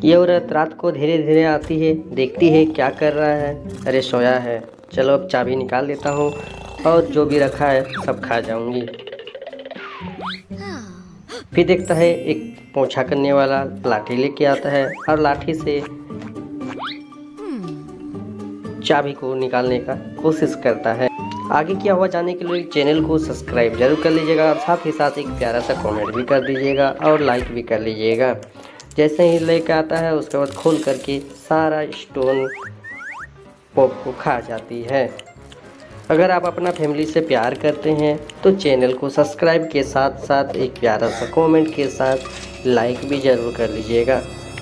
ये औरत रात को धीरे धीरे आती है, देखती है क्या कर रहा है। अरे सोया है, चलो अब चाबी निकाल लेता हूँ और जो भी रखा है सब खा जाऊंगी। फिर देखता है एक पोंछा करने वाला लाठी लेके आता है और लाठी से चाबी को निकालने का कोशिश करता है। आगे क्या हुआ जानने के लिए चैनल को सब्सक्राइब जरूर कर लीजिएगा और साथ ही साथ एक प्यारा सा कमेंट भी कर दीजिएगा और लाइक भी कर लीजिएगा। जैसे ही लेकर आता है उसके बाद खोल करके सारा स्टोन पॉप को खा जाती है। अगर आप अपना फैमिली से प्यार करते हैं तो चैनल को सब्सक्राइब के साथ साथ एक प्यारा सा कमेंट के साथ लाइक भी ज़रूर कर लीजिएगा।